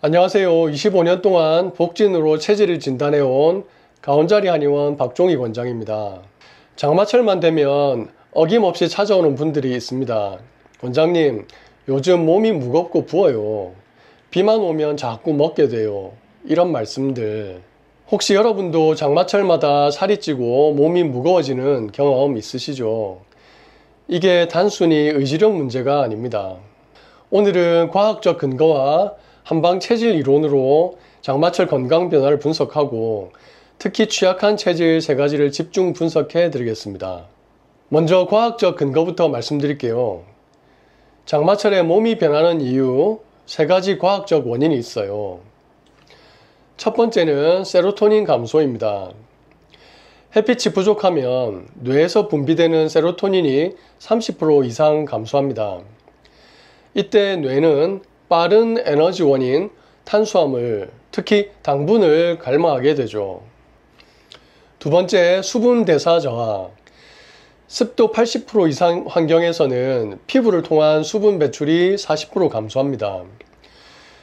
안녕하세요. 25년 동안 복진으로 체질을 진단해온 가온자리 한의원 박종희 원장입니다. 장마철만 되면 어김없이 찾아오는 분들이 있습니다. 원장님, 요즘 몸이 무겁고 부어요. 비만 오면 자꾸 먹게 돼요. 이런 말씀들. 혹시 여러분도 장마철마다 살이 찌고 몸이 무거워지는 경험 있으시죠? 이게 단순히 의지력 문제가 아닙니다. 오늘은 과학적 근거와 한방 체질 이론으로 장마철 건강 변화를 분석하고 특히 취약한 체질 3가지를 집중 분석해 드리겠습니다. 먼저 과학적 근거부터 말씀드릴게요. 장마철에 몸이 변하는 이유 3가지 과학적 원인이 있어요. 첫 번째는 세로토닌 감소입니다. 햇빛이 부족하면 뇌에서 분비되는 세로토닌이 30% 이상 감소합니다. 이때 뇌는 빠른 에너지원인 탄수화물, 특히 당분을 갈망하게 되죠. 두 번째, 수분 대사 저하. 습도 80% 이상 환경에서는 피부를 통한 수분 배출이 40% 감소합니다.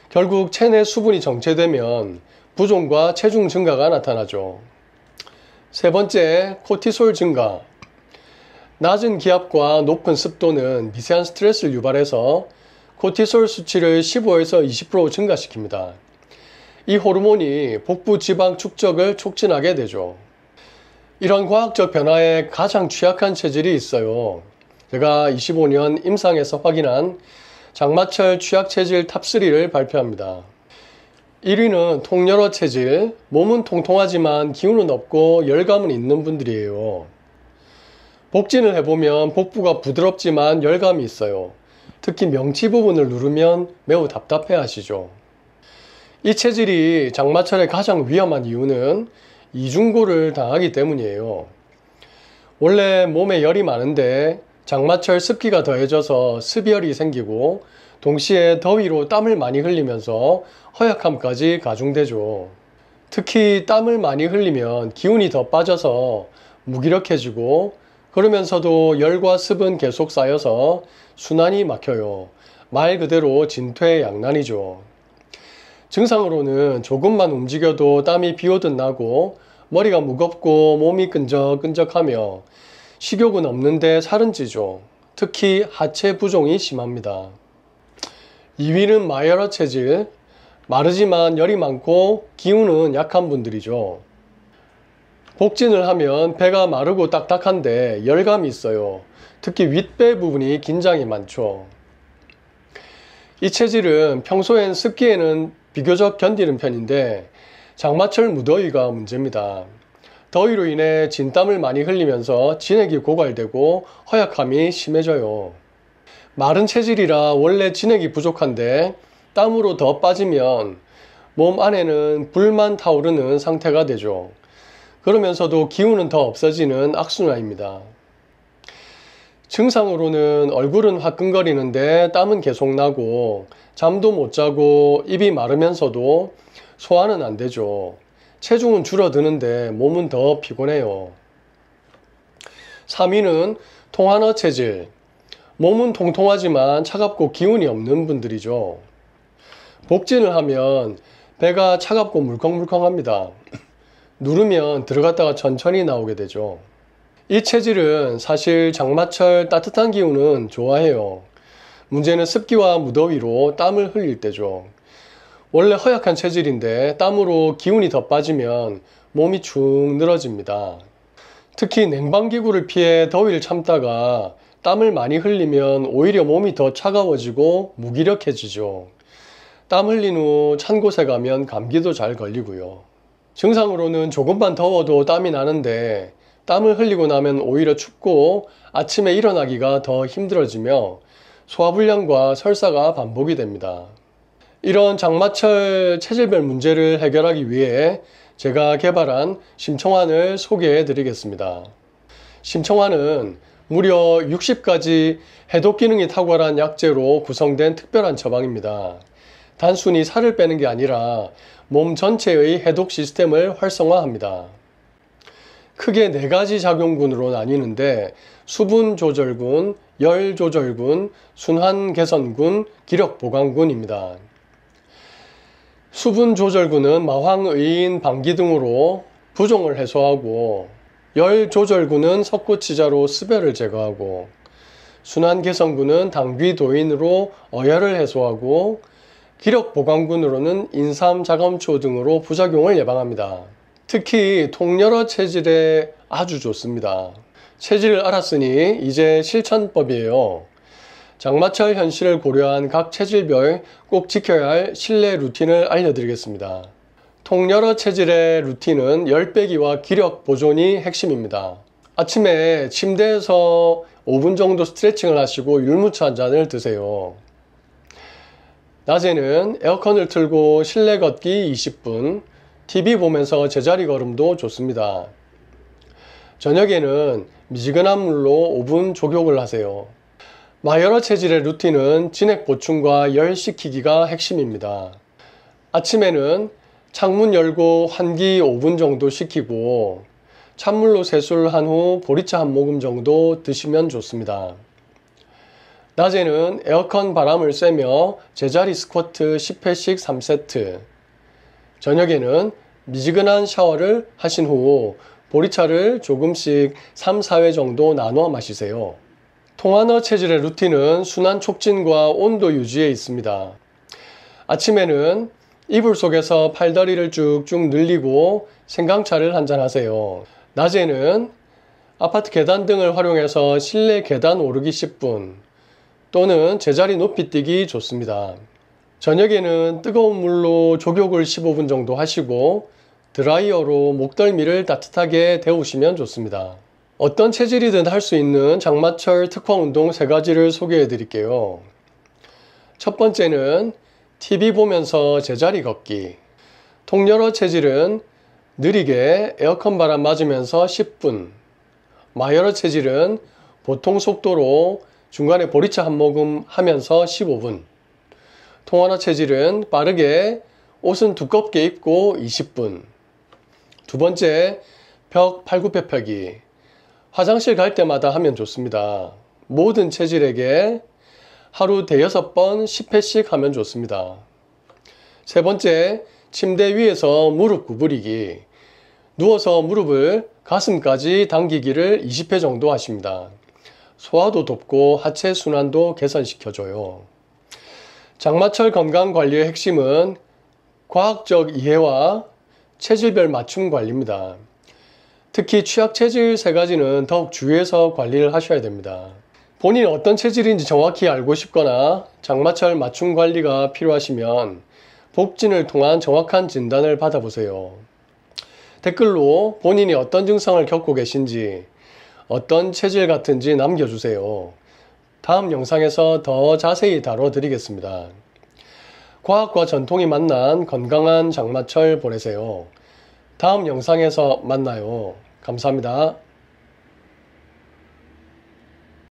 결국 체내 수분이 정체되면 부종과 체중 증가가 나타나죠. 세 번째, 코티솔 증가. 낮은 기압과 높은 습도는 미세한 스트레스를 유발해서 코티솔 수치를 15에서 20% 증가시킵니다. 이 호르몬이 복부 지방 축적을 촉진하게 되죠. 이런 과학적 변화에 가장 취약한 체질이 있어요. 제가 25년 임상에서 확인한 장마철 취약 체질 탑3를 발표합니다. 1위는 통열어 체질, 몸은 통통하지만 기운은 없고 열감은 있는 분들이에요. 복진을 해보면 복부가 부드럽지만 열감이 있어요. 특히 명치 부분을 누르면 매우 답답해 하시죠. 이 체질이 장마철에 가장 위험한 이유는 이중고를 당하기 때문이에요. 원래 몸에 열이 많은데 장마철 습기가 더해져서 습열이 생기고 동시에 더위로 땀을 많이 흘리면서 허약함까지 가중되죠. 특히 땀을 많이 흘리면 기운이 더 빠져서 무기력해지고 그러면서도 열과 습은 계속 쌓여서 순환이 막혀요. 말 그대로 진퇴양난이죠. 증상으로는 조금만 움직여도 땀이 비오듯 나고 머리가 무겁고 몸이 끈적끈적하며 식욕은 없는데 살은 찌죠. 특히 하체 부종이 심합니다. 2위는 마열어 체질. 마르지만 열이 많고 기운은 약한 분들이죠. 복진을 하면 배가 마르고 딱딱한데 열감이 있어요. 특히 윗배 부분이 긴장이 많죠. 이 체질은 평소엔 습기에는 비교적 견디는 편인데 장마철 무더위가 문제입니다. 더위로 인해 진땀을 많이 흘리면서 진액이 고갈되고 허약함이 심해져요. 마른 체질이라 원래 진액이 부족한데 땀으로 더 빠지면 몸 안에는 불만 타오르는 상태가 되죠. 그러면서도 기운은 더 없어지는 악순환입니다. 증상으로는 얼굴은 화끈거리는데 땀은 계속 나고 잠도 못 자고 입이 마르면서도 소화는 안 되죠. 체중은 줄어드는데 몸은 더 피곤해요. 3위는 통한어 체질. 몸은 통통하지만 차갑고 기운이 없는 분들이죠. 복진을 하면 배가 차갑고 물컹물컹합니다. 누르면 들어갔다가 천천히 나오게 되죠. 이 체질은 사실 장마철 따뜻한 기운은 좋아해요. 문제는 습기와 무더위로 땀을 흘릴 때죠. 원래 허약한 체질인데 땀으로 기운이 더 빠지면 몸이 축 늘어집니다. 특히 냉방기구를 피해 더위를 참다가 땀을 많이 흘리면 오히려 몸이 더 차가워지고 무기력해지죠. 땀 흘린 후 찬 곳에 가면 감기도 잘 걸리고요. 증상으로는 조금만 더워도 땀이 나는데 땀을 흘리고 나면 오히려 춥고 아침에 일어나기가 더 힘들어지며 소화불량과 설사가 반복이 됩니다. 이런 장마철 체질별 문제를 해결하기 위해 제가 개발한 심청환을 소개해 드리겠습니다. 심청환은 무려 60가지 해독 기능이 탁월한 약재로 구성된 특별한 처방입니다. 단순히 살을 빼는 게 아니라 몸 전체의 해독 시스템을 활성화합니다. 크게 4가지 작용군으로 나뉘는데 수분 조절군, 열 조절군, 순환 개선군, 기력 보강군입니다. 수분 조절구는 마황의인 방기 등으로 부종을 해소하고, 열 조절구는 석고치자로 습열을 제거하고, 순환 개선구는 당귀도인으로 어혈을 해소하고, 기력 보강군으로는 인삼 자검초 등으로 부작용을 예방합니다. 특히 통열어 체질에 아주 좋습니다. 체질을 알았으니 이제 실천법이에요. 장마철 현실을 고려한 각 체질별 꼭 지켜야 할 실내 루틴을 알려드리겠습니다. 통열어 체질의 루틴은 열 빼기와 기력 보존이 핵심입니다. 아침에 침대에서 5분 정도 스트레칭을 하시고 율무차 한 잔을 드세요. 낮에는 에어컨을 틀고 실내 걷기 20분, TV 보면서 제자리 걸음도 좋습니다. 저녁에는 미지근한 물로 5분 족욕을 하세요. 마열어 체질의 루틴은 진액 보충과 열 식히기가 핵심입니다. 아침에는 창문 열고 환기 5분 정도 식히고 찬물로 세수한 후 보리차 한 모금 정도 드시면 좋습니다. 낮에는 에어컨 바람을 쐬며 제자리 스쿼트 10회씩 3세트, 저녁에는 미지근한 샤워를 하신 후 보리차를 조금씩 3, 4회 정도 나눠 마시세요. 통한어 체질의 루틴은 순환 촉진과 온도 유지에 있습니다. 아침에는 이불 속에서 팔다리를 쭉쭉 늘리고 생강차를 한잔 하세요. 낮에는 아파트 계단 등을 활용해서 실내 계단 오르기 10분 또는 제자리 높이 뛰기 좋습니다. 저녁에는 뜨거운 물로 족욕을 15분 정도 하시고 드라이어로 목덜미를 따뜻하게 데우시면 좋습니다. 어떤 체질이든 할 수 있는 장마철 특화 운동 3가지를 소개해 드릴게요. 첫 번째는 TV 보면서 제자리 걷기. 통열어 체질은 느리게 에어컨 바람 맞으면서 10분, 마열어 체질은 보통 속도로 중간에 보리차 한 모금 하면서 15분, 통한어 체질은 빠르게 옷은 두껍게 입고 20분. 두 번째, 벽 팔굽혀펴기. 화장실 갈 때마다 하면 좋습니다. 모든 체질에게 하루 대여섯 번 10회씩 하면 좋습니다. 세 번째, 침대 위에서 무릎 구부리기. 누워서 무릎을 가슴까지 당기기를 20회 정도 하십니다. 소화도 돕고 하체 순환도 개선시켜줘요. 장마철 건강관리의 핵심은 과학적 이해와 체질별 맞춤 관리입니다. 특히 취약 체질 3가지는 더욱 주의해서 관리를 하셔야 됩니다. 본인이 어떤 체질인지 정확히 알고 싶거나 장마철 맞춤 관리가 필요하시면 복진을 통한 정확한 진단을 받아보세요. 댓글로 본인이 어떤 증상을 겪고 계신지, 어떤 체질 같은지 남겨주세요. 다음 영상에서 더 자세히 다뤄드리겠습니다. 과학과 전통이 만난 건강한 장마철 보내세요. 다음 영상에서 만나요. 감사합니다.